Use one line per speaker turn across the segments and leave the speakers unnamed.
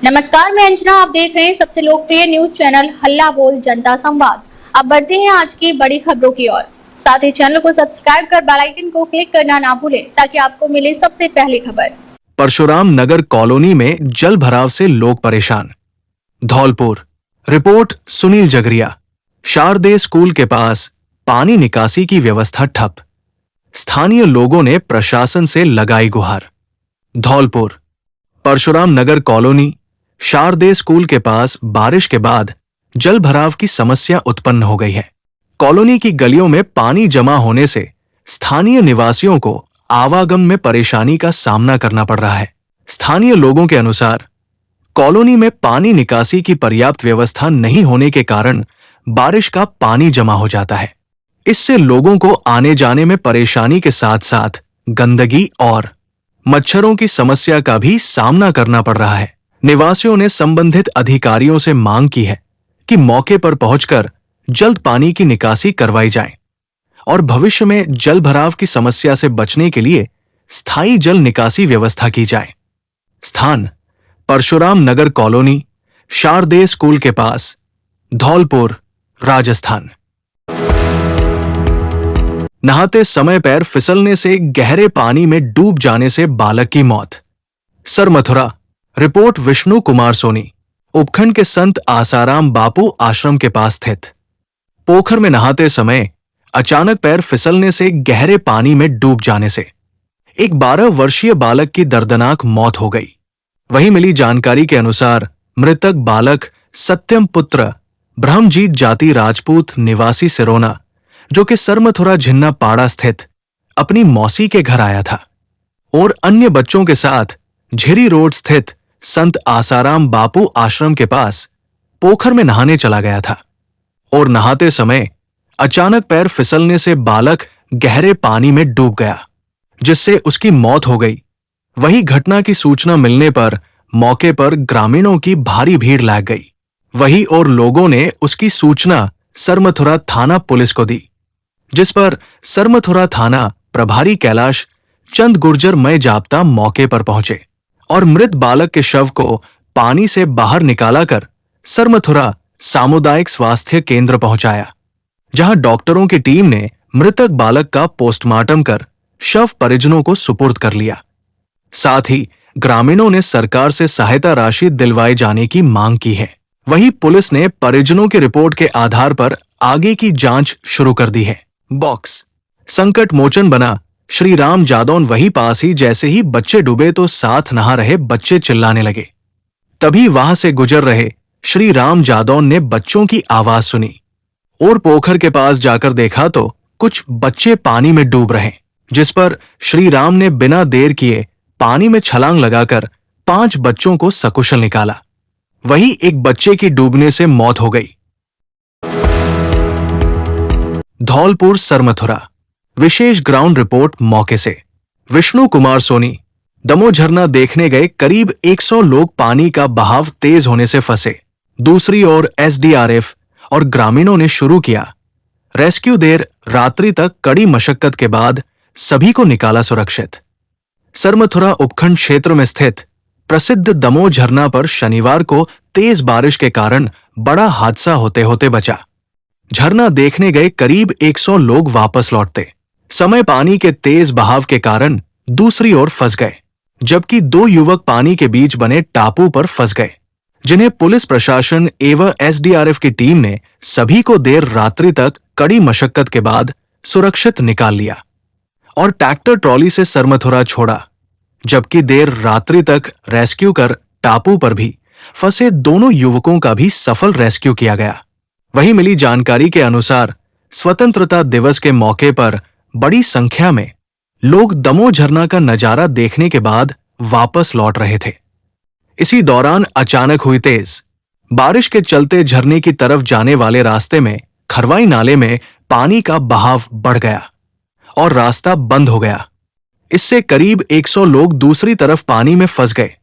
नमस्कार, मैं अंजना। आप देख रहे हैं सबसे लोकप्रिय न्यूज चैनल हल्ला बोल जनता संवाद। अब बढ़ते हैं आज की बड़ी खबरों की ओर। साथ ही चैनल को सब्सक्राइब कर बेल आइकन को क्लिक करना ना भूलें ताकि आपको मिले सबसे पहली खबर।
परशुराम नगर कॉलोनी में जल भराव से लोग परेशान। धौलपुर रिपोर्ट सुनील जगरिया। शारदे स्कूल के पास पानी निकासी की व्यवस्था ठप। स्थानीय लोगों ने प्रशासन से लगाई गुहार। धौलपुर परशुराम नगर कॉलोनी शारदे स्कूल के पास बारिश के बाद जल भराव की समस्या उत्पन्न हो गई है। कॉलोनी की गलियों में पानी जमा होने से स्थानीय निवासियों को आवागमन में परेशानी का सामना करना पड़ रहा है। स्थानीय लोगों के अनुसार कॉलोनी में पानी निकासी की पर्याप्त व्यवस्था नहीं होने के कारण बारिश का पानी जमा हो जाता है। इससे लोगों को आने जाने में परेशानी के साथ साथ गंदगी और मच्छरों की समस्या का भी सामना करना पड़ रहा है। निवासियों ने संबंधित अधिकारियों से मांग की है कि मौके पर पहुंचकर जल्द पानी की निकासी करवाई जाए और भविष्य में जल भराव की समस्या से बचने के लिए स्थायी जल निकासी व्यवस्था की जाए। स्थान परशुराम नगर कॉलोनी शारदे स्कूल के पास, धौलपुर, राजस्थान। नहाते समय पैर फिसलने से गहरे पानी में डूब जाने से बालक की मौत। सरमथुरा रिपोर्ट विष्णु कुमार सोनी। उपखंड के संत आसाराम बापू आश्रम के पास स्थित पोखर में नहाते समय अचानक पैर फिसलने से गहरे पानी में डूब जाने से एक 12 वर्षीय बालक की दर्दनाक मौत हो गई। वहीं मिली जानकारी के अनुसार मृतक बालक सत्यम पुत्र ब्रह्मजीत जाति राजपूत निवासी सिरोना, जो कि सरमथुरा झिन्ना पाड़ा स्थित अपनी मौसी के घर आया था और अन्य बच्चों के साथ झिरी रोड स्थित संत आसाराम बापू आश्रम के पास पोखर में नहाने चला गया था और नहाते समय अचानक पैर फिसलने से बालक गहरे पानी में डूब गया, जिससे उसकी मौत हो गई। वही घटना की सूचना मिलने पर मौके पर ग्रामीणों की भारी भीड़ लग गई। वही और लोगों ने उसकी सूचना सरमथुरा थाना पुलिस को दी, जिस पर सरमथुरा थाना प्रभारी कैलाश चंद गुर्जर मय जाप्ता मौके पर पहुंचे और मृत बालक के शव को पानी से बाहर निकाला कर सरमथुरा सामुदायिक स्वास्थ्य केंद्र पहुंचाया, जहां डॉक्टरों की टीम ने मृतक बालक का पोस्टमार्टम कर शव परिजनों को सुपुर्द कर लिया। साथ ही ग्रामीणों ने सरकार से सहायता राशि दिलवाए जाने की मांग की है। वहीं पुलिस ने परिजनों की रिपोर्ट के आधार पर आगे की जांच शुरू कर दी है। बॉक्स संकट मोचन बना श्री राम जादौन। वही पास ही जैसे ही बच्चे डूबे तो साथ नहा रहे बच्चे चिल्लाने लगे। तभी वहां से गुजर रहे श्री राम जादौन ने बच्चों की आवाज सुनी और पोखर के पास जाकर देखा तो कुछ बच्चे पानी में डूब रहे, जिस पर श्री राम ने बिना देर किए पानी में छलांग लगाकर 5 बच्चों को सकुशल निकाला। वही एक बच्चे की डूबने से मौत हो गई। धौलपुर सरमथुरा विशेष ग्राउंड रिपोर्ट मौके से विष्णु कुमार सोनी। दमो झरना देखने गए करीब 100 लोग पानी का बहाव तेज होने से फंसे। दूसरी ओर एसडीआरएफ और ग्रामीणों ने शुरू किया रेस्क्यू। देर रात्रि तक कड़ी मशक्कत के बाद सभी को निकाला सुरक्षित। सरमथुरा उपखंड क्षेत्र में स्थित प्रसिद्ध दमो झरना पर शनिवार को तेज बारिश के कारण बड़ा हादसा होते होते बचा। झरना देखने गए करीब 100 लोग वापस लौटते समय पानी के तेज बहाव के कारण दूसरी ओर फंस गए, जबकि 2 युवक पानी के बीच बने टापू पर फंस गए, जिन्हें पुलिस प्रशासन एवं एसडीआरएफ की टीम ने सभी को देर रात्रि तक कड़ी मशक्कत के बाद सुरक्षित निकाल लिया और ट्रैक्टर ट्रॉली से सरमथुरा छोड़ा। जबकि देर रात्रि तक रेस्क्यू कर टापू पर भी फंसे दोनों युवकों का भी सफल रेस्क्यू किया गया। वहीं मिली जानकारी के अनुसार स्वतंत्रता दिवस के मौके पर बड़ी संख्या में लोग दमो झरना का नजारा देखने के बाद वापस लौट रहे थे। इसी दौरान अचानक हुई तेज बारिश के चलते झरने की तरफ जाने वाले रास्ते में खरवाई नाले में पानी का बहाव बढ़ गया और रास्ता बंद हो गया। इससे करीब 100 लोग दूसरी तरफ पानी में फंस गए,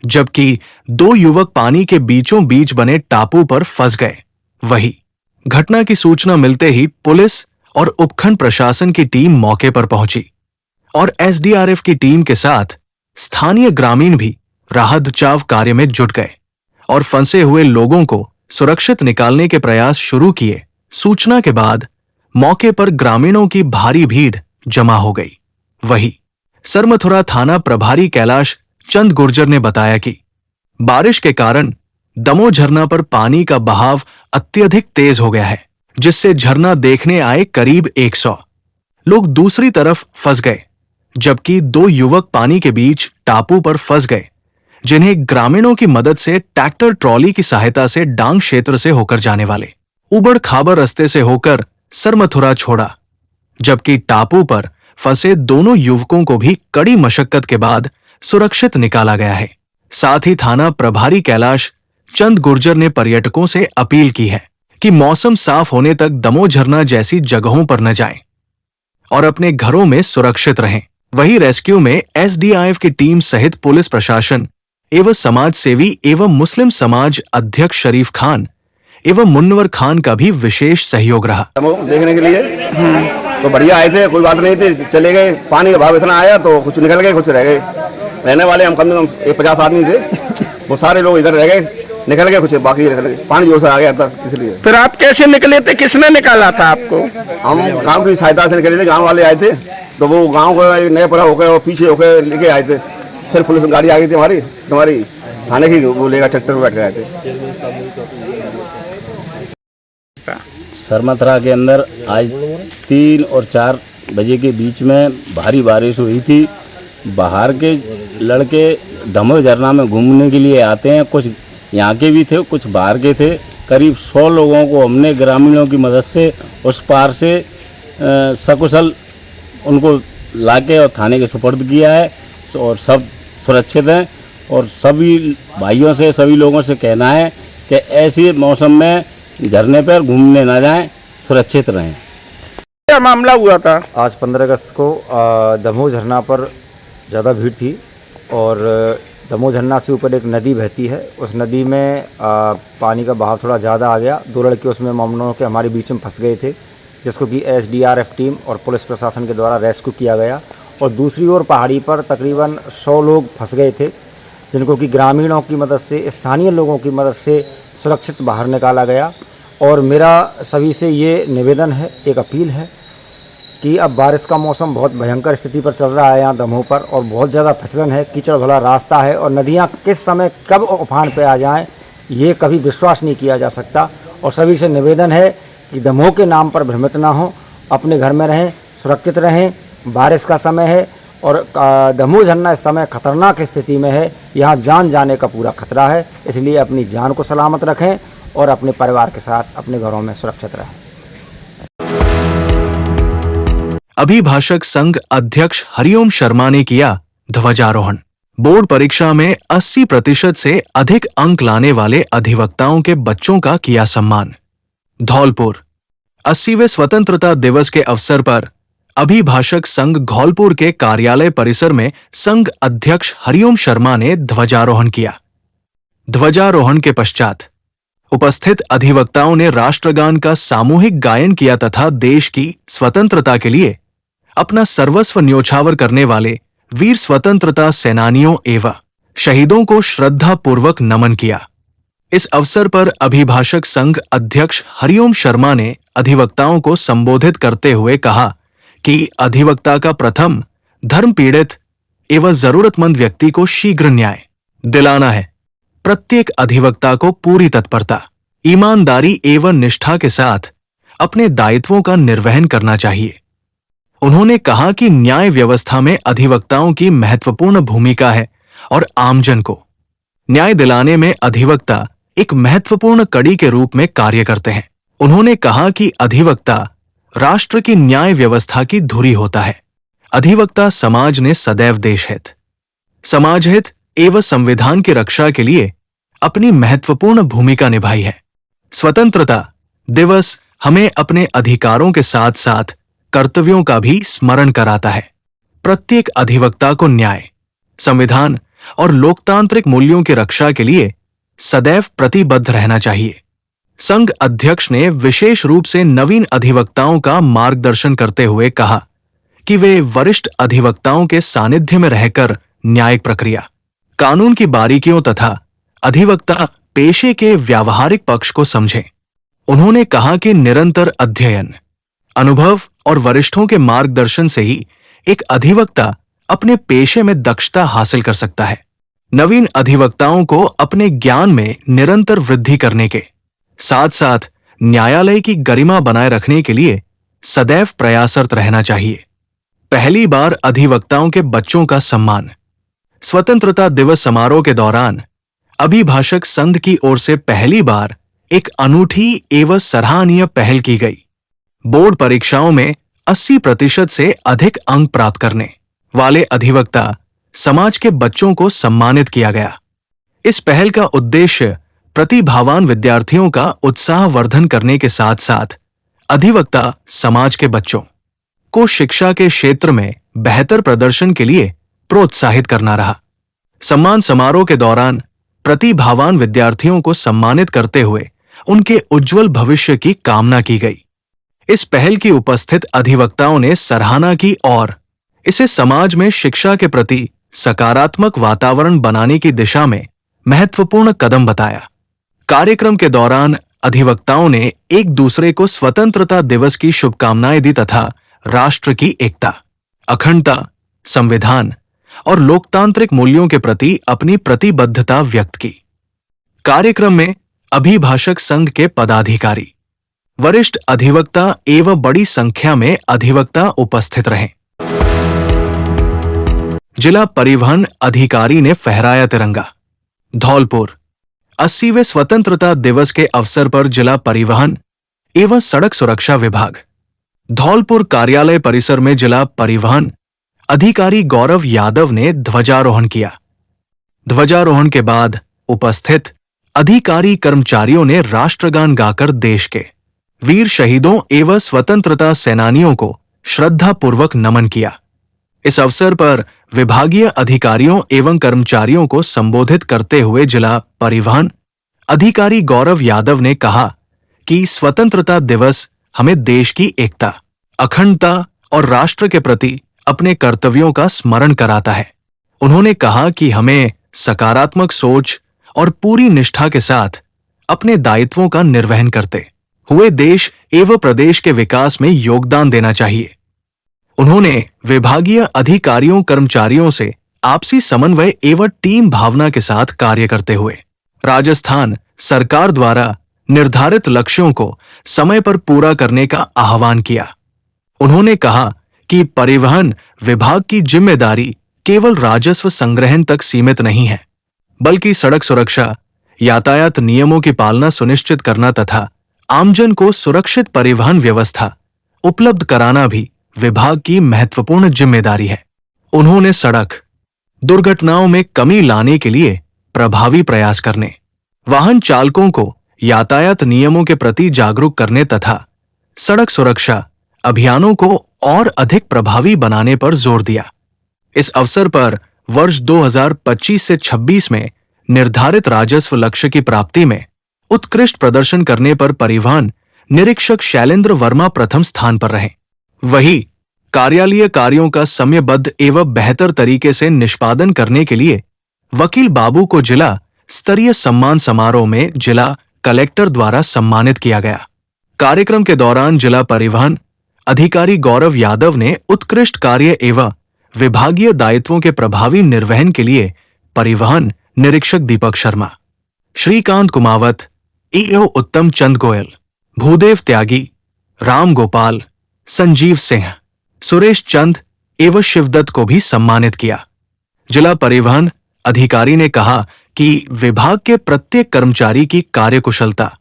जबकि 2 युवक पानी के बीचों बीच बने टापू पर फंस गए। वही घटना की सूचना मिलते ही पुलिस और उपखंड प्रशासन की टीम मौके पर पहुंची और एसडीआरएफ की टीम के साथ स्थानीय ग्रामीण भी राहत बचाव कार्य में जुट गए। और फंसे हुए लोगों को सुरक्षित निकालने के प्रयास शुरू किए। सूचना के बाद मौके पर ग्रामीणों की भारी भीड़ जमा हो गई। वहीं सरमथुरा थाना प्रभारी कैलाश चंद गुर्जर ने बताया कि बारिश के कारण दमोह झरना पर पानी का बहाव अत्यधिक तेज हो गया है, जिससे झरना देखने आए करीब 100 लोग दूसरी तरफ फंस गए, जबकि 2 युवक पानी के बीच टापू पर फंस गए, जिन्हें ग्रामीणों की मदद से ट्रैक्टर ट्रॉली की सहायता से डांग क्षेत्र से होकर जाने वाले उबड़ खाबड़ रास्ते से होकर सरमथुरा छोड़ा, जबकि टापू पर फंसे दोनों युवकों को भी कड़ी मशक्कत के बाद सुरक्षित निकाला गया है। साथ ही थाना प्रभारी कैलाश चंद गुर्जर ने पर्यटकों से अपील की है कि मौसम साफ होने तक दमोह झरना जैसी जगहों पर न जाएं और अपने घरों में सुरक्षित रहें। वहीं रेस्क्यू में एसडीआरएफ की टीम सहित पुलिस प्रशासन एवं समाज सेवी एवं मुस्लिम समाज अध्यक्ष शरीफ खान एवं मुन्नवर खान का भी विशेष सहयोग रहा।
देखने के लिए तो बढ़िया आए थे, कोई बात नहीं थी, चले गए। पानी का भाव इतना आया तो कुछ निकल गए, कुछ रह गए। रहने वाले हम कम से कम 50 आदमी थे, वो सारे लोग इधर रह गए, निकल गए, कुछ बाकी रह गए। पानी जोर से आ गया था, इसलिए।
फिर आप कैसे निकले थे, किसने निकाला था आपको?
हम गांव की सहायता से निकले थे, गांव वाले आए थे, तो वो गांव को नए परा होकर और पीछे होकर लेके आए थे। फिर पुलिस गाड़ी आ गई थी हमारी थाने की, वो लेकर ट्रैक्टर में बैठ गए थे।
सरमथुरा के अंदर आज 3 और 4 बजे के बीच में भारी बारिश हुई थी। बाहर के लड़के दमोह झरना में घूमने के लिए आते हैं, कुछ यहाँ के भी थे, कुछ बाहर के थे। करीब 100 लोगों को हमने ग्रामीणों की मदद से उस पार से सकुशल उनको लाके और थाने के सुपुर्द किया है और सब सुरक्षित हैं। और सभी भाइयों से, सभी लोगों से कहना है कि ऐसे मौसम में झरने पर घूमने ना जाएं, सुरक्षित रहें।
क्या मामला हुआ था?
आज 15 अगस्त को दमोह झरना पर ज़्यादा भीड़ थी और दमोह झरना से ऊपर एक नदी बहती है। उस नदी में पानी का बहाव थोड़ा ज़्यादा आ गया। 2 लड़के उसमें मामलों के हमारे बीच में फंस गए थे, जिसको कि एसडीआरएफ टीम और पुलिस प्रशासन के द्वारा रेस्क्यू किया गया। और दूसरी ओर पहाड़ी पर तकरीबन 100 लोग फंस गए थे, जिनको कि ग्रामीणों की मदद से, स्थानीय लोगों की मदद से सुरक्षित बाहर निकाला गया। और मेरा सभी से ये निवेदन है, एक अपील है कि अब बारिश का मौसम बहुत भयंकर स्थिति पर चल रहा है यहाँ दमोह पर, और बहुत ज़्यादा फिसलन है, कीचड़ भरा रास्ता है, और नदियाँ किस समय कब उफान पे आ जाएं ये कभी विश्वास नहीं किया जा सकता। और सभी से निवेदन है कि दमोह के नाम पर भ्रमित ना हो, अपने घर में रहें, सुरक्षित रहें। बारिश का समय है और दमोह झरना इस समय खतरनाक स्थिति में है, यहाँ जान जाने का पूरा खतरा है। इसलिए अपनी जान को सलामत रखें और अपने परिवार के साथ अपने घरों में सुरक्षित रहें।
अभिभाषक संघ अध्यक्ष हरिओम शर्मा ने किया ध्वजारोहण। बोर्ड परीक्षा में 80% से अधिक अंक लाने वाले अधिवक्ताओं के बच्चों का किया सम्मान। धौलपुर 80वें स्वतंत्रता दिवस के अवसर पर अभिभाषक संघ धौलपुर के कार्यालय परिसर में संघ अध्यक्ष हरिओम शर्मा ने ध्वजारोहण किया। ध्वजारोहण के पश्चात उपस्थित अधिवक्ताओं ने राष्ट्रगान का सामूहिक गायन किया तथा देश की स्वतंत्रता के लिए अपना सर्वस्व न्योछावर करने वाले वीर स्वतंत्रता सेनानियों एवं शहीदों को श्रद्धा पूर्वक नमन किया। इस अवसर पर अभिभाषक संघ अध्यक्ष हरिओम शर्मा ने अधिवक्ताओं को संबोधित करते हुए कहा कि अधिवक्ता का प्रथम धर्म पीड़ित एवं जरूरतमंद व्यक्ति को शीघ्र न्याय दिलाना है। प्रत्येक अधिवक्ता को पूरी तत्परता, ईमानदारी एवं निष्ठा के साथ अपने दायित्वों का निर्वहन करना चाहिए। उन्होंने कहा कि न्याय व्यवस्था में अधिवक्ताओं की महत्वपूर्ण भूमिका है और आमजन को न्याय दिलाने में अधिवक्ता एक महत्वपूर्ण कड़ी के रूप में कार्य करते हैं। उन्होंने कहा कि अधिवक्ता राष्ट्र की न्याय व्यवस्था की धुरी होता है। अधिवक्ता समाज ने सदैव देश हित, समाज हित एवं संविधान की रक्षा के लिए अपनी महत्वपूर्ण भूमिका निभाई है। स्वतंत्रता दिवस हमें अपने अधिकारों के साथ साथ कर्तव्यों का भी स्मरण कराता है। प्रत्येक अधिवक्ता को न्याय, संविधान और लोकतांत्रिक मूल्यों की रक्षा के लिए सदैव प्रतिबद्ध रहना चाहिए। संघ अध्यक्ष ने विशेष रूप से नवीन अधिवक्ताओं का मार्गदर्शन करते हुए कहा कि वे वरिष्ठ अधिवक्ताओं के सानिध्य में रहकर न्यायिक प्रक्रिया, कानून की बारीकियों तथा अधिवक्ता पेशे के व्यावहारिक पक्ष को समझें। उन्होंने कहा कि निरंतर अध्ययन, अनुभव और वरिष्ठों के मार्गदर्शन से ही एक अधिवक्ता अपने पेशे में दक्षता हासिल कर सकता है। नवीन अधिवक्ताओं को अपने ज्ञान में निरंतर वृद्धि करने के साथ साथ न्यायालय की गरिमा बनाए रखने के लिए सदैव प्रयासरत रहना चाहिए। पहली बार अधिवक्ताओं के बच्चों का सम्मान। स्वतंत्रता दिवस समारोह के दौरान अभिभाषक संघ की ओर से पहली बार एक अनूठी एवं सराहनीय पहल की गई। बोर्ड परीक्षाओं में 80% से अधिक अंक प्राप्त करने वाले अधिवक्ता समाज के बच्चों को सम्मानित किया गया। इस पहल का उद्देश्य प्रतिभावान विद्यार्थियों का उत्साहवर्धन करने के साथ साथ अधिवक्ता समाज के बच्चों को शिक्षा के क्षेत्र में बेहतर प्रदर्शन के लिए प्रोत्साहित करना रहा। सम्मान समारोह के दौरान प्रतिभावान विद्यार्थियों को सम्मानित करते हुए उनके उज्जवल भविष्य की कामना की गई। इस पहल की उपस्थित अधिवक्ताओं ने सराहना की और इसे समाज में शिक्षा के प्रति सकारात्मक वातावरण बनाने की दिशा में महत्वपूर्ण कदम बताया। कार्यक्रम के दौरान अधिवक्ताओं ने एक दूसरे को स्वतंत्रता दिवस की शुभकामनाएं दी तथा राष्ट्र की एकता, अखंडता, संविधान और लोकतांत्रिक मूल्यों के प्रति अपनी प्रतिबद्धता व्यक्त की। कार्यक्रम में अभिभाषक संघ के पदाधिकारी, वरिष्ठ अधिवक्ता एवं बड़ी संख्या में अधिवक्ता उपस्थित रहे। जिला परिवहन अधिकारी ने फहराया तिरंगा। धौलपुर 80वें स्वतंत्रता दिवस के अवसर पर जिला परिवहन एवं सड़क सुरक्षा विभाग धौलपुर कार्यालय परिसर में जिला परिवहन अधिकारी गौरव यादव ने ध्वजारोहण किया। ध्वजारोहण के बाद उपस्थित अधिकारी कर्मचारियों ने राष्ट्रगान गाकर देश के वीर शहीदों एवं स्वतंत्रता सेनानियों को श्रद्धापूर्वक नमन किया। इस अवसर पर विभागीय अधिकारियों एवं कर्मचारियों को संबोधित करते हुए जिला परिवहन अधिकारी गौरव यादव ने कहा कि स्वतंत्रता दिवस हमें देश की एकता, अखंडता और राष्ट्र के प्रति अपने कर्तव्यों का स्मरण कराता है। उन्होंने कहा कि हमें सकारात्मक सोच और पूरी निष्ठा के साथ अपने दायित्वों का निर्वहन करते हुए देश एवं प्रदेश के विकास में योगदान देना चाहिए। उन्होंने विभागीय अधिकारियों कर्मचारियों से आपसी समन्वय एवं टीम भावना के साथ कार्य करते हुए राजस्थान सरकार द्वारा निर्धारित लक्ष्यों को समय पर पूरा करने का आह्वान किया। उन्होंने कहा कि परिवहन विभाग की जिम्मेदारी केवल राजस्व संग्रहण तक सीमित नहीं है, बल्कि सड़क सुरक्षा, यातायात नियमों की पालना सुनिश्चित करना तथा आमजन को सुरक्षित परिवहन व्यवस्था उपलब्ध कराना भी विभाग की महत्वपूर्ण जिम्मेदारी है। उन्होंने सड़क दुर्घटनाओं में कमी लाने के लिए प्रभावी प्रयास करने, वाहन चालकों को यातायात नियमों के प्रति जागरूक करने तथा सड़क सुरक्षा अभियानों को और अधिक प्रभावी बनाने पर जोर दिया। इस अवसर पर वर्ष 2025 से 26 में निर्धारित राजस्व लक्ष्य की प्राप्ति में उत्कृष्ट प्रदर्शन करने पर परिवहन निरीक्षक शैलेंद्र वर्मा प्रथम स्थान पर रहे। वहीं कार्यालयीय कार्यों का समयबद्ध एवं बेहतर तरीके से निष्पादन करने के लिए वकील बाबू को जिला स्तरीय सम्मान समारोह में जिला कलेक्टर द्वारा सम्मानित किया गया। कार्यक्रम के दौरान जिला परिवहन अधिकारी गौरव यादव ने उत्कृष्ट कार्य एवं विभागीय दायित्वों के प्रभावी निर्वहन के लिए परिवहन निरीक्षक दीपक शर्मा, श्रीकांत कुमावत, ईओ उत्तम चंद गोयल, भूदेव त्यागी, राम गोपाल, संजीव सिंह, सुरेश चंद एवं शिवदत्त को भी सम्मानित किया। जिला परिवहन अधिकारी ने कहा कि विभाग के प्रत्येक कर्मचारी की कार्यकुशलता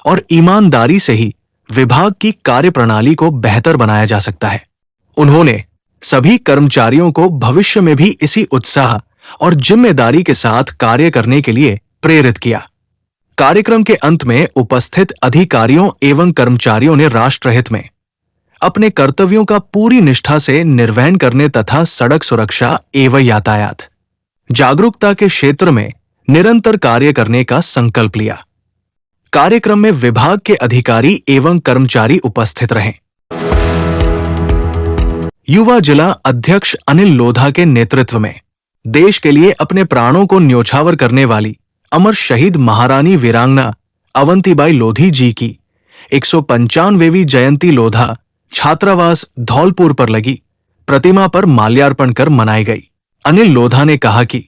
और ईमानदारी से ही विभाग की कार्यप्रणाली को बेहतर बनाया जा सकता है। उन्होंने सभी कर्मचारियों को भविष्य में भी इसी उत्साह और जिम्मेदारी के साथ कार्य करने के लिए प्रेरित किया। कार्यक्रम के अंत में उपस्थित अधिकारियों एवं कर्मचारियों ने राष्ट्रहित में अपने कर्तव्यों का पूरी निष्ठा से निर्वहन करने तथा सड़क सुरक्षा एवं यातायात जागरूकता के क्षेत्र में निरंतर कार्य करने का संकल्प लिया। कार्यक्रम में विभाग के अधिकारी एवं कर्मचारी उपस्थित रहे। युवा जिला अध्यक्ष अनिल लोधा के नेतृत्व में देश के लिए अपने प्राणों को न्योछावर करने वाली अमर शहीद महारानी वीरांगना अवंतीबाई लोधी जी की 195वीं जयंती लोधा छात्रावास धौलपुर पर लगी प्रतिमा पर माल्यार्पण कर मनाई गई। अनिल लोधा ने कहा कि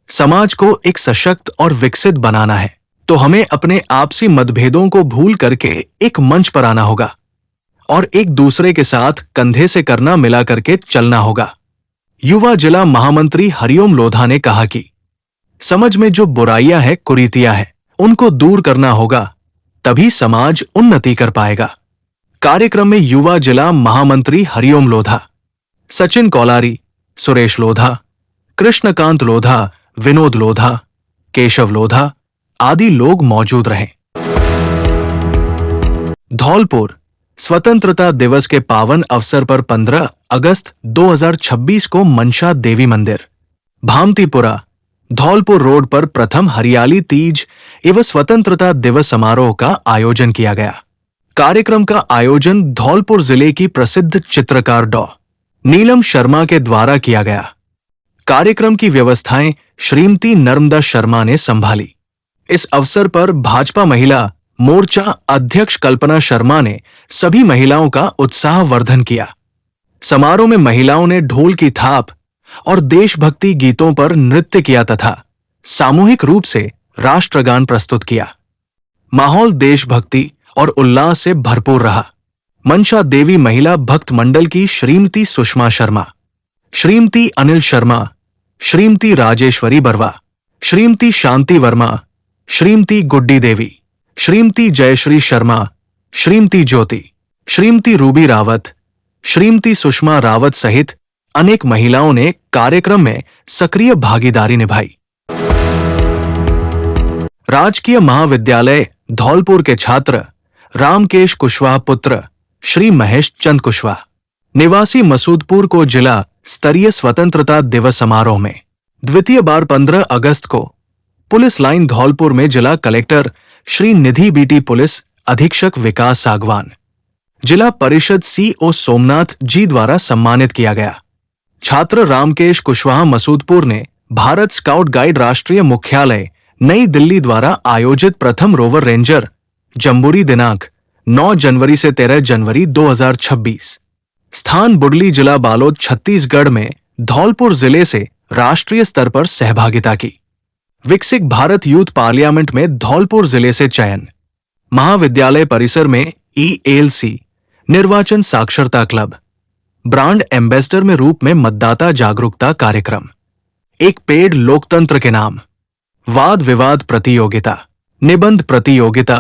समाज को एक सशक्त और विकसित बनाना है तो हमें अपने आपसी मतभेदों को भूल करके एक मंच पर आना होगा और एक दूसरे के साथ कंधे से करना मिला करके चलना होगा। युवा जिला महामंत्री हरिओम लोधा ने कहा कि समझ में जो बुराइयां हैं, कुरीतियां हैं, उनको दूर करना होगा, तभी समाज उन्नति कर पाएगा। कार्यक्रम में युवा जिला महामंत्री हरिओम लोधा, सचिन कौलारी, सुरेश लोधा, कृष्णकांत लोधा, विनोद लोधा, केशव लोधा आदि लोग मौजूद रहे। धौलपुर स्वतंत्रता दिवस के पावन अवसर पर 15 अगस्त 2026 को मनसा देवी मंदिर, भामतीपुरा, धौलपुर रोड पर प्रथम हरियाली तीज एवं स्वतंत्रता दिवस समारोह का आयोजन किया गया। कार्यक्रम का आयोजन धौलपुर जिले की प्रसिद्ध चित्रकार डॉ. नीलम शर्मा के द्वारा किया गया। कार्यक्रम की व्यवस्थाएं श्रीमती नर्मदा शर्मा ने संभाली। इस अवसर पर भाजपा महिला मोर्चा अध्यक्ष कल्पना शर्मा ने सभी महिलाओं का उत्साहवर्धन किया। समारोह में महिलाओं ने ढोल की थाप और देशभक्ति गीतों पर नृत्य किया तथा सामूहिक रूप से राष्ट्रगान प्रस्तुत किया। माहौल देशभक्ति और उल्लास से भरपूर रहा। मनसा देवी महिला भक्त मंडल की श्रीमती सुषमा शर्मा, श्रीमती अनिल शर्मा, श्रीमती राजेश्वरी बरवा, श्रीमती शांति वर्मा, श्रीमती गुड्डी देवी, श्रीमती जयश्री शर्मा, श्रीमती ज्योति, श्रीमती रूबी रावत, श्रीमती सुषमा रावत सहित अनेक महिलाओं ने कार्यक्रम में सक्रिय भागीदारी निभाई। राजकीय महाविद्यालय धौलपुर के छात्र रामकेश कुशवाहा पुत्र श्री महेश चंद कुशवाहा, निवासी मसूदपुर को जिला स्तरीय स्वतंत्रता दिवस समारोह में द्वितीय बार 15 अगस्त को पुलिस लाइन धौलपुर में जिला कलेक्टर श्री निधि बीटी, पुलिस अधीक्षक विकास सागवान, जिला परिषद सीओ सोमनाथ जी द्वारा सम्मानित किया गया। छात्र रामकेश कुशवाहा मसूदपुर ने भारत स्काउट गाइड राष्ट्रीय मुख्यालय नई दिल्ली द्वारा आयोजित प्रथम रोवर रेंजर जम्बूरी दिनांक 9 जनवरी से 13 जनवरी 2026 स्थान बुडली, जिला बालोद, छत्तीसगढ़ में धौलपुर जिले से राष्ट्रीय स्तर पर सहभागिता की। विकसित भारत यूथ पार्लियामेंट में धौलपुर जिले से चयन। महाविद्यालय परिसर में ELC निर्वाचन साक्षरता क्लब, ब्रांड एम्बेसडर में रूप में मतदाता जागरूकता कार्यक्रम, एक पेड़ लोकतंत्र के नाम, वाद विवाद प्रतियोगिता, निबंध प्रतियोगिता,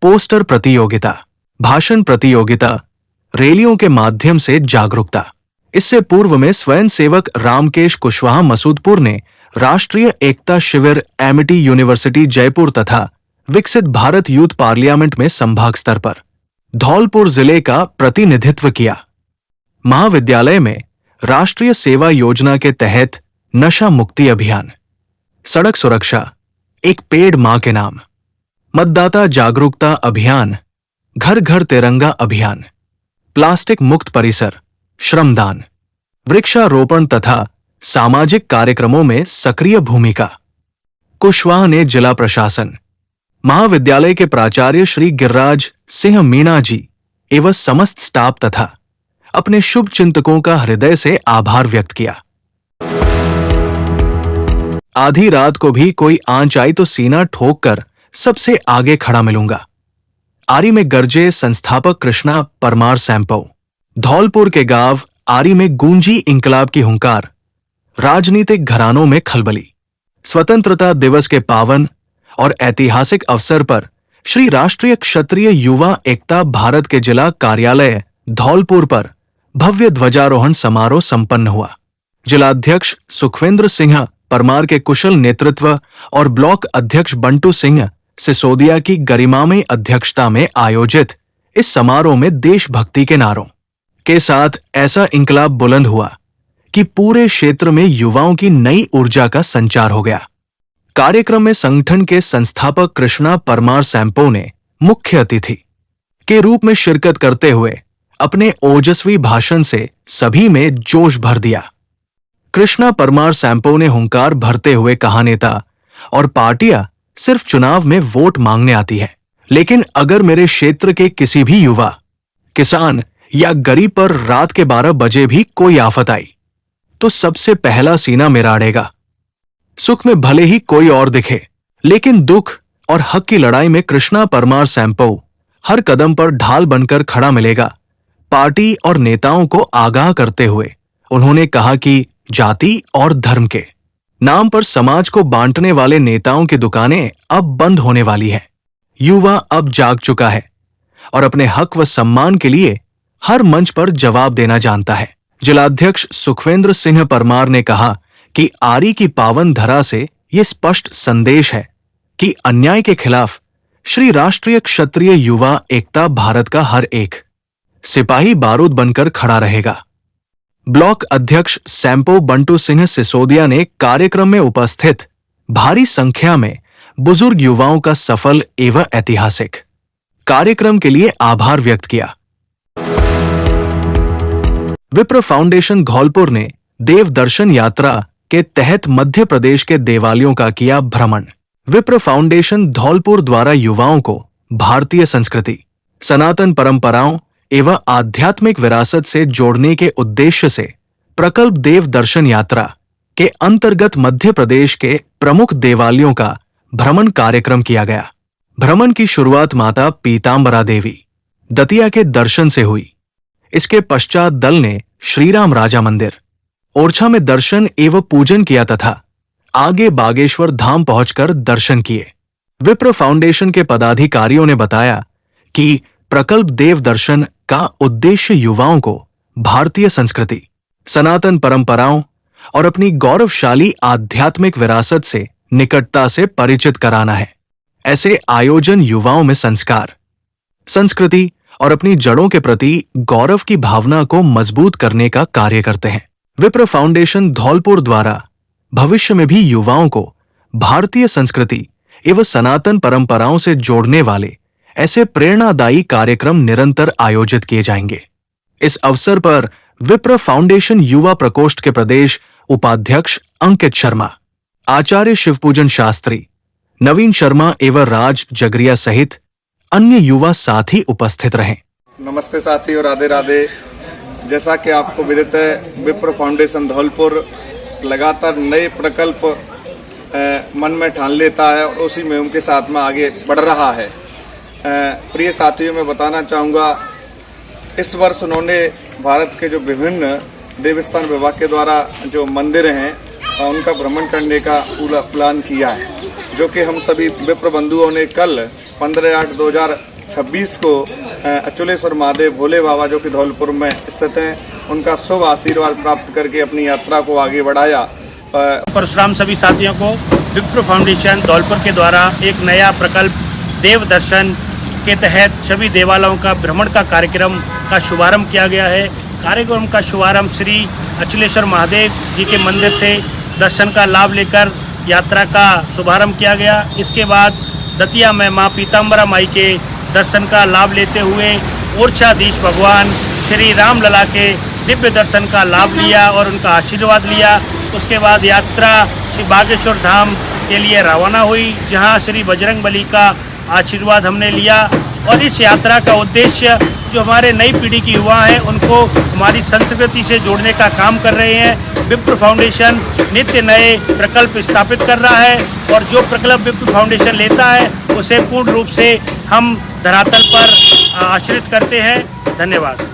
पोस्टर प्रतियोगिता, भाषण प्रतियोगिता, रैलियों के माध्यम से जागरूकता। इससे पूर्व में स्वयंसेवक रामकेश कुशवाहा मसूदपुर ने राष्ट्रीय एकता शिविर एमिटी यूनिवर्सिटी जयपुर तथा विकसित भारत यूथ पार्लियामेंट में संभाग स्तर पर धौलपुर जिले का प्रतिनिधित्व किया। महाविद्यालय में राष्ट्रीय सेवा योजना के तहत नशा मुक्ति अभियान, सड़क सुरक्षा, एक पेड़ मां के नाम, मतदाता जागरूकता अभियान, घर घर तिरंगा अभियान, प्लास्टिक मुक्त परिसर, श्रमदान, वृक्षारोपण तथा सामाजिक कार्यक्रमों में सक्रिय भूमिका। कुशवाहा ने जिला प्रशासन, महाविद्यालय के प्राचार्य श्री गिरिराज सिंह मीणा जी एवं समस्त स्टाफ तथा अपने शुभ चिंतकों का हृदय से आभार व्यक्त किया। आधी रात को भी कोई आंच आई तो सीना ठोक कर सबसे आगे खड़ा मिलूंगा। आरी में गरजे संस्थापक कृष्णा परमार सैंपो। धौलपुर के गांव आरी में गूंजी इंकलाब की हुंकार, राजनीतिक घरानों में खलबली। स्वतंत्रता दिवस के पावन और ऐतिहासिक अवसर पर श्री राष्ट्रीय क्षत्रिय युवा एकता भारत के जिला कार्यालय धौलपुर पर भव्य ध्वजारोहण समारोह संपन्न हुआ। जिलाध्यक्ष सुखविंद्र सिंह परमार के कुशल नेतृत्व और ब्लॉक अध्यक्ष बंटू सिंह सिसोदिया की गरिमामय अध्यक्षता में आयोजित इस समारोह में देशभक्ति के नारों के साथ ऐसा इंकलाब बुलंद हुआ कि पूरे क्षेत्र में युवाओं की नई ऊर्जा का संचार हो गया। कार्यक्रम में संगठन के संस्थापक कृष्णा परमार सैंपो ने मुख्य अतिथि के रूप में शिरकत करते हुए अपने ओजस्वी भाषण से सभी में जोश भर दिया। कृष्णा परमार सैंपो ने हुंकार भरते हुए कहा, नेता और पार्टियां सिर्फ चुनाव में वोट मांगने आती है। लेकिन अगर मेरे क्षेत्र के किसी भी युवा, किसान या गरीब पर रात के 12 बजे भी कोई आफत आई तो सबसे पहला सीना मेरा अड़ेगा। सुख में भले ही कोई और दिखे, लेकिन दुख और हक की लड़ाई में कृष्णा परमार सैंपौ हर कदम पर ढाल बनकर खड़ा मिलेगा। पार्टी और नेताओं को आगाह करते हुए उन्होंने कहा कि जाति और धर्म के नाम पर समाज को बांटने वाले नेताओं की दुकानें अब बंद होने वाली हैं। युवा अब जाग चुका है और अपने हक व सम्मान के लिए हर मंच पर जवाब देना जानता है। जिलाध्यक्ष सुखवेंद्र सिंह परमार ने कहा कि आरी की पावन धरा से ये स्पष्ट संदेश है कि अन्याय के खिलाफ श्री राष्ट्रीय क्षत्रिय युवा एकता भारत का हर एक सिपाही बारूद बनकर खड़ा रहेगा। ब्लॉक अध्यक्ष सैंपौ बंटू सिंह सिसोदिया ने कार्यक्रम में उपस्थित भारी संख्या में बुजुर्ग युवाओं का सफल एवं ऐतिहासिक कार्यक्रम के लिए आभार व्यक्त किया। विप्र फाउंडेशन धौलपुर ने देव दर्शन यात्रा के तहत मध्य प्रदेश के देवालयों का किया भ्रमण। विप्र फाउंडेशन धौलपुर द्वारा युवाओं को भारतीय संस्कृति, सनातन परंपराओं एवं आध्यात्मिक विरासत से जोड़ने के उद्देश्य से प्रकल्प देव दर्शन यात्रा के अंतर्गत मध्य प्रदेश के प्रमुख देवालयों का भ्रमण कार्यक्रम किया गया। भ्रमण की शुरुआत माता पीतांबरा देवी दतिया के दर्शन से हुई। इसके पश्चात दल ने श्रीराम राजा मंदिर ओरछा में दर्शन एवं पूजन किया तथा आगे बागेश्वर धाम पहुंचकर दर्शन किए। विप्र फाउंडेशन के पदाधिकारियों ने बताया कि प्रकल्प देव दर्शन का उद्देश्य युवाओं को भारतीय संस्कृति, सनातन परंपराओं और अपनी गौरवशाली आध्यात्मिक विरासत से निकटता से परिचित कराना है। ऐसे आयोजन युवाओं में संस्कार, संस्कृति और अपनी जड़ों के प्रति गौरव की भावना को मजबूत करने का कार्य करते हैं। विप्र फाउंडेशन धौलपुर द्वारा भविष्य में भी युवाओं को भारतीय संस्कृति एवं सनातन परंपराओं से जोड़ने वाले ऐसे प्रेरणादायी कार्यक्रम निरंतर आयोजित किए जाएंगे। इस अवसर पर विप्र फाउंडेशन युवा प्रकोष्ठ के प्रदेश उपाध्यक्ष अंकित शर्मा, आचार्य शिवपूजन शास्त्री, नवीन शर्मा एवं राज जगरिया सहित अन्य युवा साथी उपस्थित रहे।
नमस्ते साथियों, राधे राधे। जैसा कि आपको विदित है, विप्र फाउंडेशन धौलपुर लगातार नए प्रकल्प मन में ठान लेता है और उसी मुहिम के साथ में आगे बढ़ रहा है। प्रिय साथियों, मैं बताना चाहूँगा, इस वर्ष उन्होंने भारत के जो विभिन्न देवस्थान विभाग के द्वारा जो मंदिर हैं उनका भ्रमण करने का पूरा प्लान किया है, जो कि हम सभी विप्र बंधुओं ने कल 15/8/2026 को अचलेश्वर महादेव भोले बाबा जो कि धौलपुर में स्थित हैं, उनका शुभ आशीर्वाद प्राप्त करके अपनी यात्रा को आगे बढ़ाया।
परशुराम सभी साथियों को विप्र फाउंडेशन धौलपुर के द्वारा एक नया प्रकल्प देव दर्शन के तहत सभी देवालयों का भ्रमण का कार्यक्रम का शुभारंभ किया गया है। कार्यक्रम का शुभारंभ श्री अचलेश्वर महादेव जी के मंदिर से दर्शन का लाभ लेकर यात्रा का शुभारंभ किया गया। इसके बाद दतिया में मां पीतांबरा माई के दर्शन का लाभ लेते हुए ओरछाधीश भगवान श्री राम लला के दिव्य दर्शन का लाभ लिया और उनका आशीर्वाद लिया। उसके बाद यात्रा श्री बागेश्वर धाम के लिए रवाना हुई, जहां श्री बजरंगबली का आशीर्वाद हमने लिया। और इस यात्रा का उद्देश्य जो हमारे नई पीढ़ी की युवा हैं उनको हमारी संस्कृति से जोड़ने का काम कर रहे हैं। विप्र फाउंडेशन नित्य नए प्रकल्प स्थापित कर रहा है और जो प्रकल्प विप्र फाउंडेशन लेता है उसे पूर्ण रूप से हम धरातल पर आश्रित करते हैं। धन्यवाद।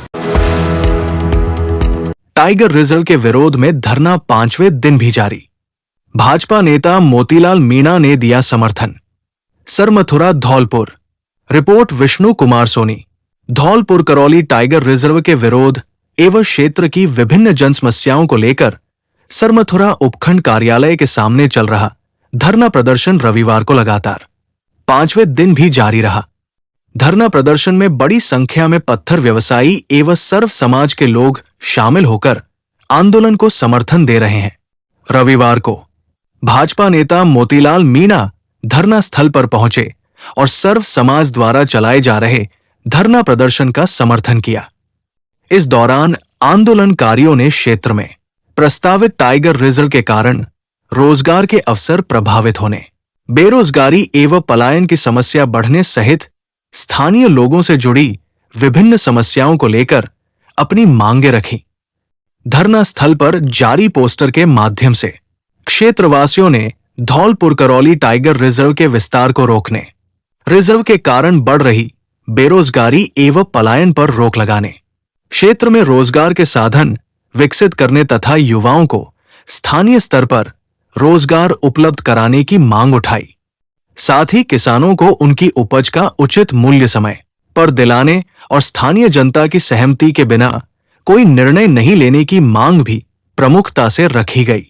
टाइगर रिजर्व के विरोध में धरना 5वें दिन भी जारी। भाजपा नेता मोतीलाल मीणा ने दिया समर्थन। Sarmathura Dholpur. Report Vishnu Kumar Soni. Dholpur Karauli tiger reserve के विरोध एवं क्षेत्र की विभिन्न जन समस्याओं को लेकर सरमथुरा उपखंड कार्यालय के सामने चल रहा धरना प्रदर्शन रविवार को लगातार 5वें दिन भी जारी रहा। धरना प्रदर्शन में बड़ी संख्या में पत्थर व्यवसायी एवं सर्व समाज के लोग शामिल होकर आंदोलन को समर्थन दे रहे हैं। रविवार को भाजपा नेता मोतीलाल मीणा धरना स्थल पर पहुंचे और सर्व समाज द्वारा चलाए जा रहे धरना प्रदर्शन का समर्थन किया। इस दौरान आंदोलनकारियों ने क्षेत्र में प्रस्तावित टाइगर रिजर्व के कारण रोजगार के अवसर प्रभावित होने, बेरोजगारी एवं पलायन की समस्या बढ़ने सहित स्थानीय लोगों से जुड़ी विभिन्न समस्याओं को लेकर अपनी मांगे रखी। धरना स्थल पर जारी पोस्टर के माध्यम से क्षेत्रवासियों ने धौलपुर करौली टाइगर रिजर्व के विस्तार को रोकने, रिजर्व के कारण बढ़ रही बेरोजगारी एवं पलायन पर रोक लगाने, क्षेत्र में रोजगार के साधन विकसित करने तथा युवाओं को स्थानीय स्तर पर रोजगार उपलब्ध कराने की मांग उठाई। साथ ही किसानों को उनकी उपज का उचित मूल्य समय पर दिलाने और स्थानीय जनता की सहमति के बिना कोई निर्णय नहीं लेने की मांग भी प्रमुखता से रखी गई।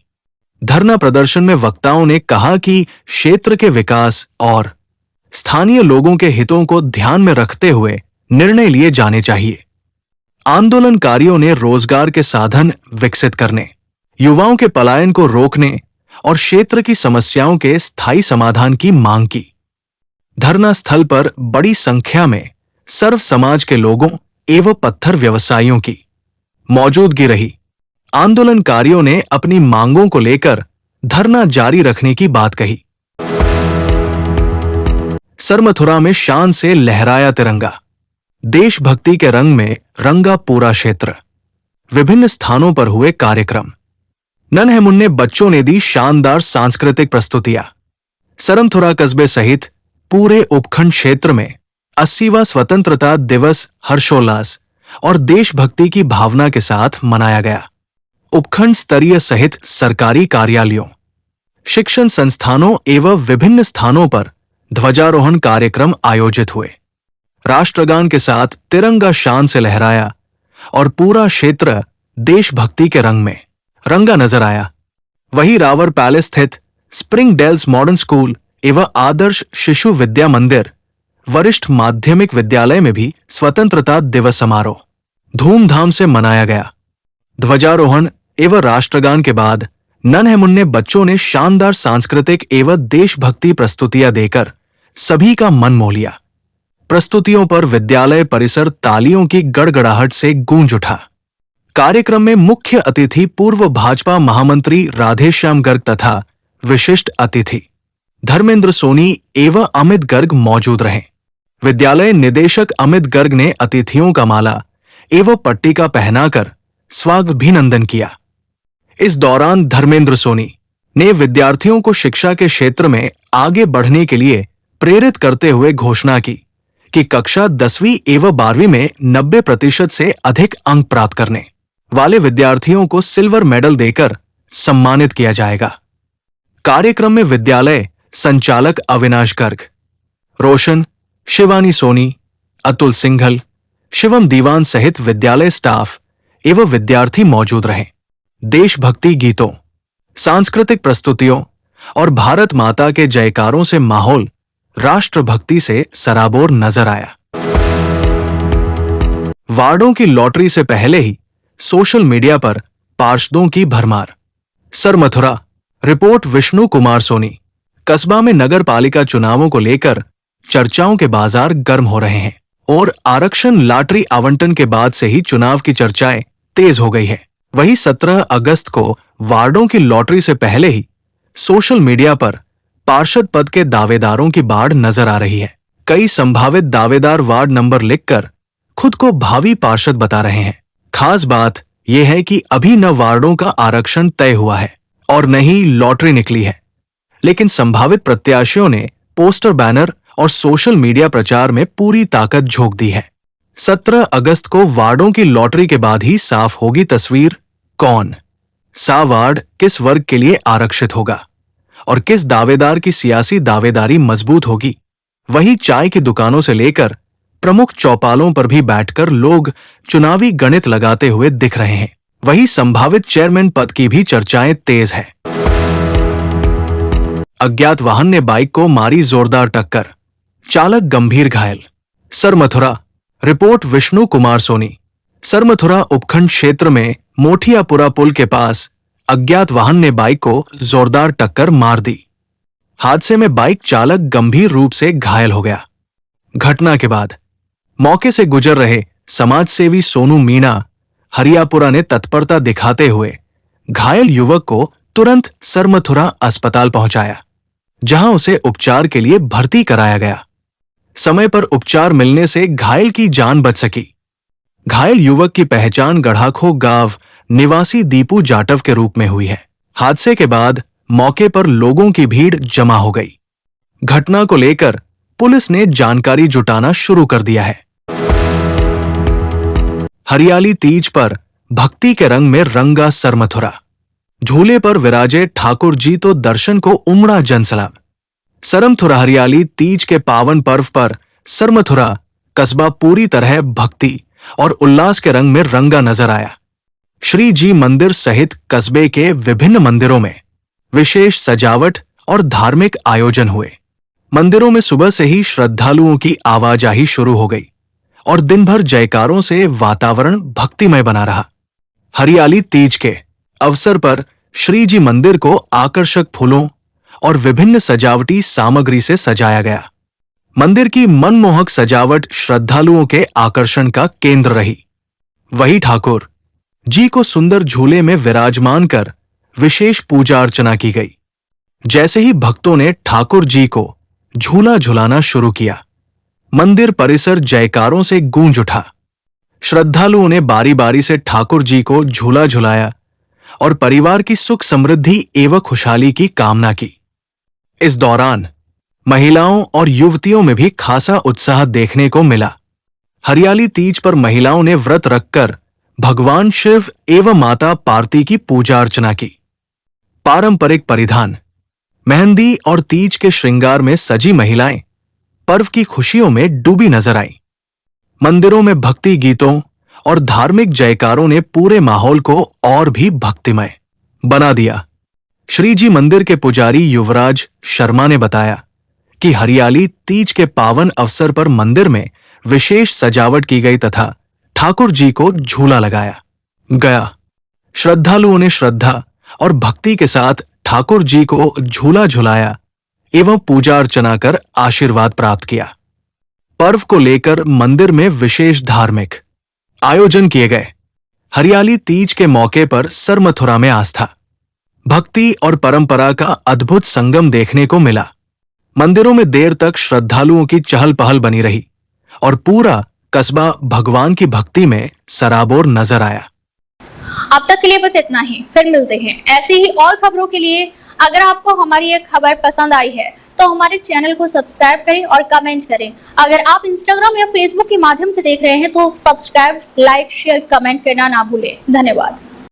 धरना प्रदर्शन में वक्ताओं ने कहा कि क्षेत्र के विकास और स्थानीय लोगों के हितों को ध्यान में रखते हुए निर्णय लिए जाने चाहिए। आंदोलनकारियों ने रोजगार के साधन विकसित करने, युवाओं के पलायन को रोकने और क्षेत्र की समस्याओं के स्थायी समाधान की मांग की। धरना स्थल पर बड़ी संख्या में सर्व समाज के लोगों एवं पत्थर व्यवसायियों की मौजूदगी रही। आंदोलनकारियों ने अपनी मांगों को लेकर धरना जारी रखने की बात कही। सरमथुरा में शान से लहराया तिरंगा, देशभक्ति के रंग में रंगा पूरा क्षेत्र। विभिन्न स्थानों पर हुए कार्यक्रम, नन्हे मुन्ने बच्चों ने दी शानदार सांस्कृतिक प्रस्तुतियां। सरमथुरा कस्बे सहित पूरे उपखंड क्षेत्र में 80वां स्वतंत्रता दिवस हर्षोल्लास और देशभक्ति की भावना के साथ मनाया गया। उपखंड स्तरीय सहित सरकारी कार्यालयों, शिक्षण संस्थानों एवं विभिन्न स्थानों पर ध्वजारोहण कार्यक्रम आयोजित हुए। राष्ट्रगान के साथ तिरंगा शान से लहराया और पूरा क्षेत्र देशभक्ति के रंग में रंगा नजर आया। वहीं रावर पैलेस स्थित स्प्रिंग डेल्स मॉडर्न स्कूल एवं आदर्श शिशु विद्या मंदिर वरिष्ठ माध्यमिक विद्यालय में भी स्वतंत्रता दिवस समारोह धूमधाम से मनाया गया। ध्वजारोहण एवं राष्ट्रगान के बाद नन्हे मुन्ने बच्चों ने शानदार सांस्कृतिक एवं देशभक्ति प्रस्तुतियां देकर सभी का मन मोह लिया। प्रस्तुतियों पर विद्यालय परिसर तालियों की गड़गड़ाहट से गूंज उठा। कार्यक्रम में मुख्य अतिथि पूर्व भाजपा महामंत्री राधेश्याम गर्ग तथा विशिष्ट अतिथि धर्मेंद्र सोनी एवं अमित गर्ग मौजूद रहे। विद्यालय निदेशक अमित गर्ग ने अतिथियों का माला एवं पट्टिका पहनाकर स्वागताभिनंदन किया। इस दौरान धर्मेंद्र सोनी ने विद्यार्थियों को शिक्षा के क्षेत्र में आगे बढ़ने के लिए प्रेरित करते हुए घोषणा की कि कक्षा 10वीं एवं 12वीं में 90% से अधिक अंक प्राप्त करने वाले विद्यार्थियों को सिल्वर मेडल देकर सम्मानित किया जाएगा। कार्यक्रम में विद्यालय संचालक अविनाश गर्ग, रोशन, शिवानी सोनी, अतुल सिंघल, शिवम दीवान सहित विद्यालय स्टाफ एवं विद्यार्थी मौजूद रहे। देशभक्ति गीतों, सांस्कृतिक प्रस्तुतियों और भारत माता के जयकारों से माहौल राष्ट्रभक्ति से सराबोर नजर आया। वार्डों की लॉटरी से पहले ही सोशल मीडिया पर पार्षदों की भरमार। सरमथुरा, रिपोर्ट विष्णु कुमार सोनी। कस्बा में नगर पालिका चुनावों को लेकर चर्चाओं के बाजार गर्म हो रहे हैं और आरक्षण लॉटरी आवंटन के बाद से ही चुनाव की चर्चाएं तेज हो गई है। वहीं 17 अगस्त को वार्डों की लॉटरी से पहले ही सोशल मीडिया पर पार्षद पद के दावेदारों की बाढ़ नजर आ रही है। कई संभावित दावेदार वार्ड नंबर लिखकर खुद को भावी पार्षद बता रहे हैं। खास बात यह है कि अभी न वार्डों का आरक्षण तय हुआ है और न ही लॉटरी निकली है, लेकिन संभावित प्रत्याशियों ने पोस्टर, बैनर और सोशल मीडिया प्रचार में पूरी ताकत झोंक दी है। 17 अगस्त को वार्डों की लॉटरी के बाद ही साफ होगी तस्वीर, कौन सा वार्ड किस वर्ग के लिए आरक्षित होगा और किस दावेदार की सियासी दावेदारी मजबूत होगी। वहीं चाय की दुकानों से लेकर प्रमुख चौपालों पर भी बैठकर लोग चुनावी गणित लगाते हुए दिख रहे हैं। वहीं संभावित चेयरमैन पद की भी चर्चाएं तेज है। अज्ञात वाहन ने बाइक को मारी जोरदार टक्कर, चालक गंभीर घायल। सरमथुरा, रिपोर्ट विष्णु कुमार सोनी। सरमथुरा उपखंड क्षेत्र में मोठियापुरा पुल के पास अज्ञात वाहन ने बाइक को जोरदार टक्कर मार दी। हादसे में बाइक चालक गंभीर रूप से घायल हो गया। घटना के बाद मौके से गुजर रहे समाजसेवी सोनू मीणा हरियापुरा ने तत्परता दिखाते हुए घायल युवक को तुरंत सरमथुरा अस्पताल पहुंचाया। जहां उसे उपचार के लिए भर्ती कराया गया। समय पर उपचार मिलने से घायल की जान बच सकी। घायल युवक की पहचान गढ़ाखो गांव निवासी दीपू जाटव के रूप में हुई है। हादसे के बाद मौके पर लोगों की भीड़ जमा हो गई। घटना को लेकर पुलिस ने जानकारी जुटाना शुरू कर दिया है। हरियाली तीज पर भक्ति के रंग में रंगा सरमथुरा। झूले पर विराजे ठाकुर जी तो दर्शन को उमड़ा जनसैलाब। सरमथुरा हरियाली तीज के पावन पर्व पर सरमथुरा कस्बा पूरी तरह भक्ति और उल्लास के रंग में रंगा नजर आया। श्री जी मंदिर सहित कस्बे के विभिन्न मंदिरों में विशेष सजावट और धार्मिक आयोजन हुए। मंदिरों में सुबह से ही श्रद्धालुओं की आवाजाही शुरू हो गई और दिन भर जयकारों से वातावरण भक्तिमय बना रहा। हरियाली तीज के अवसर पर श्री जी मंदिर को आकर्षक फूलों और विभिन्न सजावटी सामग्री से सजाया गया। मंदिर की मनमोहक सजावट श्रद्धालुओं के आकर्षण का केंद्र रही। वहीं ठाकुर जी को सुंदर झूले में विराजमान कर विशेष पूजा अर्चना की गई। जैसे ही भक्तों ने ठाकुर जी को झूला झुलाना शुरू किया, मंदिर परिसर जयकारों से गूंज उठा। श्रद्धालुओं ने बारी बारी से ठाकुर जी को झूला झुलाया और परिवार की सुख समृद्धि एवं खुशहाली की कामना की। इस दौरान महिलाओं और युवतियों में भी खासा उत्साह देखने को मिला। हरियाली तीज पर महिलाओं ने व्रत रखकर भगवान शिव एवं माता पार्वती की पूजा अर्चना की। पारंपरिक परिधान, मेहंदी और तीज के श्रृंगार में सजी महिलाएं पर्व की खुशियों में डूबी नजर आईं। मंदिरों में भक्ति गीतों और धार्मिक जयकारों ने पूरे माहौल को और भी भक्तिमय बना दिया। श्री जी मंदिर के पुजारी युवराज शर्मा ने बताया कि हरियाली तीज के पावन अवसर पर मंदिर में विशेष सजावट की गई तथा ठाकुर जी को झूला लगाया गया। श्रद्धालुओं ने श्रद्धा और भक्ति के साथ ठाकुर जी को झूला झुलाया एवं पूजा अर्चना कर आशीर्वाद प्राप्त किया। पर्व को लेकर मंदिर में विशेष धार्मिक आयोजन किए गए। हरियाली तीज के मौके पर सरमथुरा में आस्था, भक्ति और परंपरा का अद्भुत संगम देखने को मिला। मंदिरों में देर तक श्रद्धालुओं की चहल पहल बनी रही और पूरा कस्बा भगवान की भक्ति में सराबोर नजर आया।
अब तक के लिए बस इतना ही, फिर मिलते हैं ऐसे ही और खबरों के लिए। अगर आपको हमारी ये खबर पसंद आई है तो हमारे चैनल को सब्सक्राइब करें और कमेंट करें। अगर आप इंस्टाग्राम या फेसबुक के माध्यम से देख रहे हैं तो सब्सक्राइब, लाइक, शेयर, कमेंट करना ना भूलें। धन्यवाद।